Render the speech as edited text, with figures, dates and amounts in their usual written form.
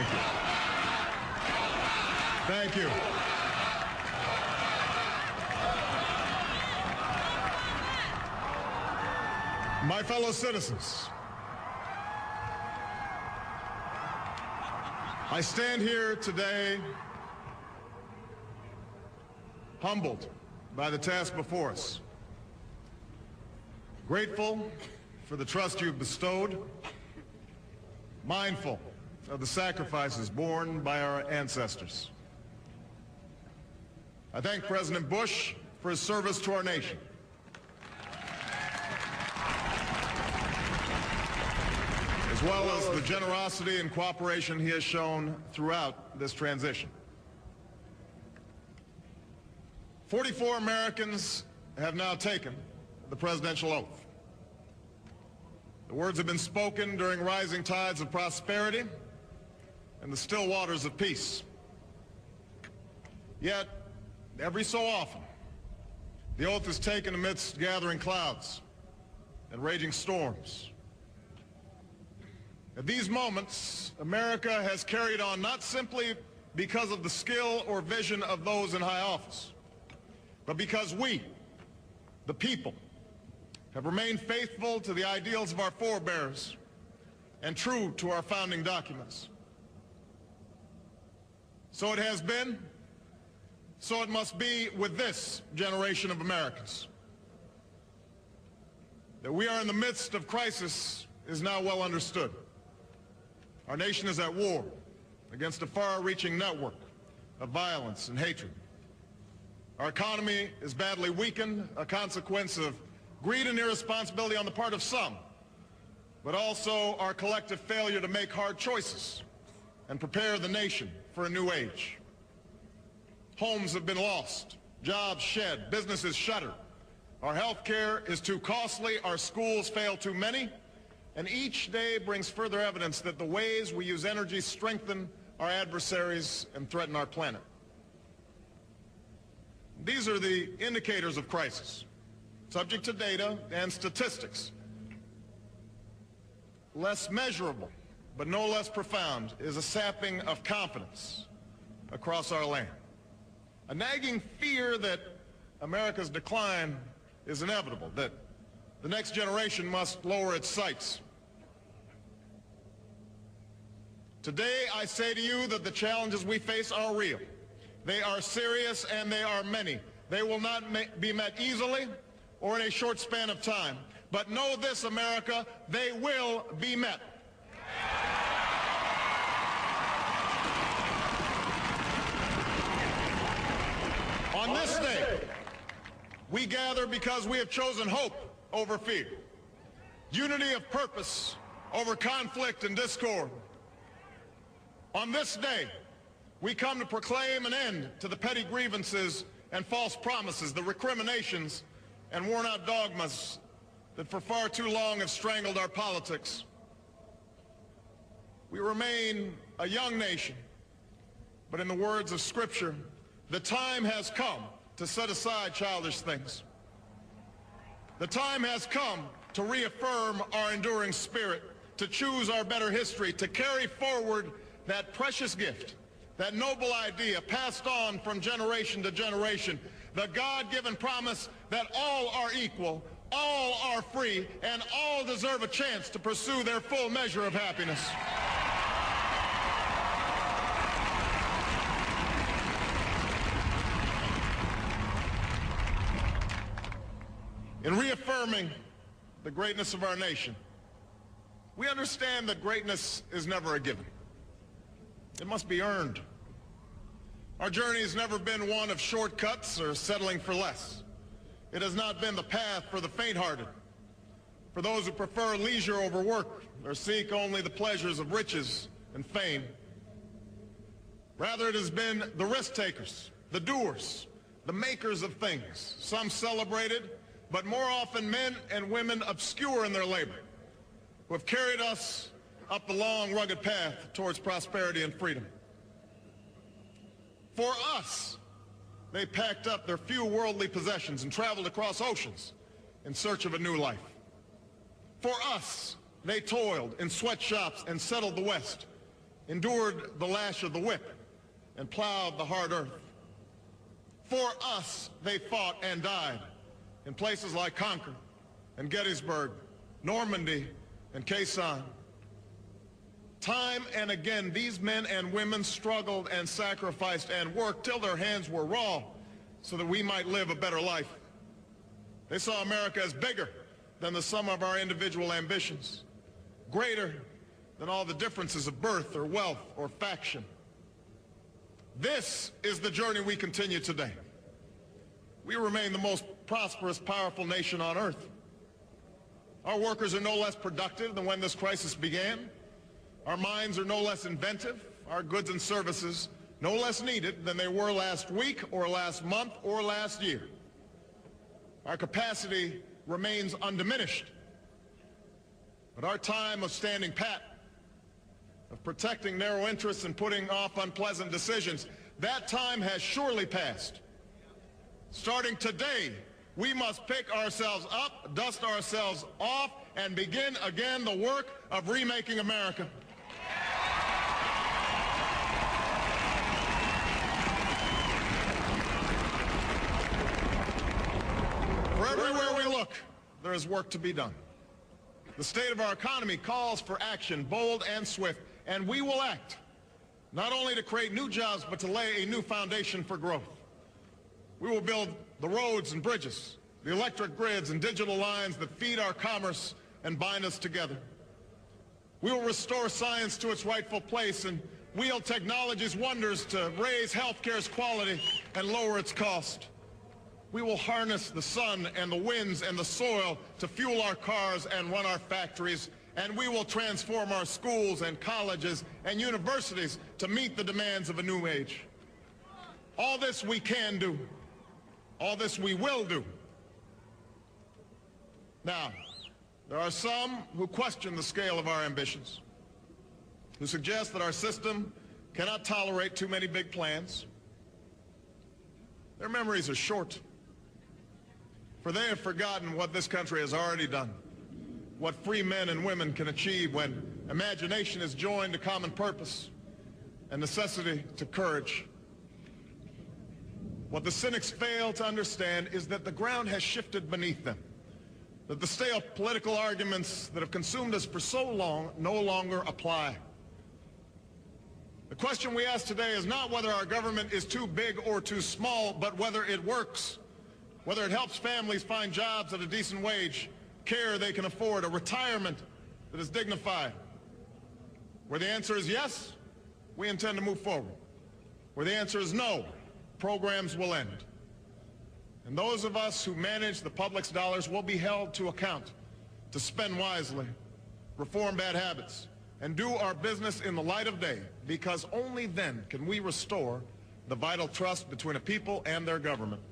Thank you. Thank you. My fellow citizens, I stand here today humbled by the task before us, grateful for the trust you've bestowed, mindful of the sacrifices borne by our ancestors. I thank President Bush for his service to our nation. As well as the generosity and cooperation he has shown throughout this transition. 44 Americans have now taken the presidential oath. The words have been spoken during rising tides of prosperity and the still waters of peace. Yet, every so often, the oath is taken amidst gathering clouds and raging storms. At these moments, America has carried on not simply because of the skill or vision of those in high office, but because we, the people, have remained faithful to the ideals of our forebearers and true to our founding documents. So it has been, so it must be with this generation of Americans. That we are in the midst of crisis is now well understood. Our nation is at war against a far-reaching network of violence and hatred. Our economy is badly weakened, a consequence of greed and irresponsibility on the part of some, but also our collective failure to make hard choices and prepare the nation for a new age. Homes have been lost, jobs shed, businesses shuttered. Our health care is too costly, our schools fail too many, and each day brings further evidence that the ways we use energy strengthen our adversaries and threaten our planet. These are the indicators of crisis, subject to data and statistics. Less measurable, but no less profound, is a sapping of confidence across our land. A nagging fear that America's decline is inevitable, that the next generation must lower its sights. Today, I say to you that the challenges we face are real. They are serious and they are many. They will not be met easily or in a short span of time. But know this, America, they will be met. On this day, we gather because we have chosen hope over fear, unity of purpose over conflict and discord. On this day, we come to proclaim an end to the petty grievances and false promises, the recriminations and worn-out dogmas that for far too long have strangled our politics. We remain a young nation, but in the words of Scripture, the time has come to set aside childish things. The time has come to reaffirm our enduring spirit, to choose our better history, to carry forward that precious gift, that noble idea passed on from generation to generation, the God-given promise that all are equal, all are free, and all deserve a chance to pursue their full measure of happiness. In reaffirming the greatness of our nation, we understand that greatness is never a given. It must be earned. Our journey has never been one of shortcuts or settling for less. It has not been the path for the faint-hearted, for those who prefer leisure over work or seek only the pleasures of riches and fame. Rather, it has been the risk-takers, the doers, the makers of things, some celebrated, but more often men and women obscure in their labor, who have carried us up the long, rugged path towards prosperity and freedom. For us, they packed up their few worldly possessions and traveled across oceans in search of a new life. For us, they toiled in sweatshops and settled the West endured the lash of the whip, and plowed the hard earth. For us, they fought and died in places like Concord and Gettysburg, Normandy and Quezon. Time and again, these men and women struggled and sacrificed and worked till their hands were raw so that we might live a better life. They saw America as bigger than the sum of our individual ambitions, greater than all the differences of birth or wealth or faction. This is the journey we continue today. We remain the most prosperous, powerful nation on earth. Our workers are no less productive than when this crisis began. Our minds are no less inventive. Our goods and services no less needed than they were last week or last month or last year. Our capacity remains undiminished. But our time of standing pat, of protecting narrow interests and putting off unpleasant decisions, that time has surely passed. Starting today, we must pick ourselves up, dust ourselves off, and begin again the work of remaking America. For everywhere we look, there is work to be done. The state of our economy calls for action, bold and swift, and we will act, not only to create new jobs, but to lay a new foundation for growth. We will build the roads and bridges, the electric grids and digital lines that feed our commerce and bind us together. We will restore science to its rightful place and wield technology's wonders to raise healthcare's quality and lower its cost. We will harness the sun and the winds and the soil to fuel our cars and run our factories, and we will transform our schools and colleges and universities to meet the demands of a new age. All this we can do. All this we will do. Now, there are some who question the scale of our ambitions, who suggest that our system cannot tolerate too many big plans. Their memories are short, for they have forgotten what this country has already done, what free men and women can achieve when imagination is joined to common purpose and necessity to courage. What the cynics fail to understand is that the ground has shifted beneath them, that the stale political arguments that have consumed us for so long no longer apply. The question we ask today is not whether our government is too big or too small, but whether it works, whether it helps families find jobs at a decent wage, care they can afford, a retirement that is dignified. Where the answer is yes, we intend to move forward. Where the answer is no, programs will end. And those of us who manage the public's dollars will be held to account to spend wisely, reform bad habits, and do our business in the light of day, because only then can we restore the vital trust between a people and their government.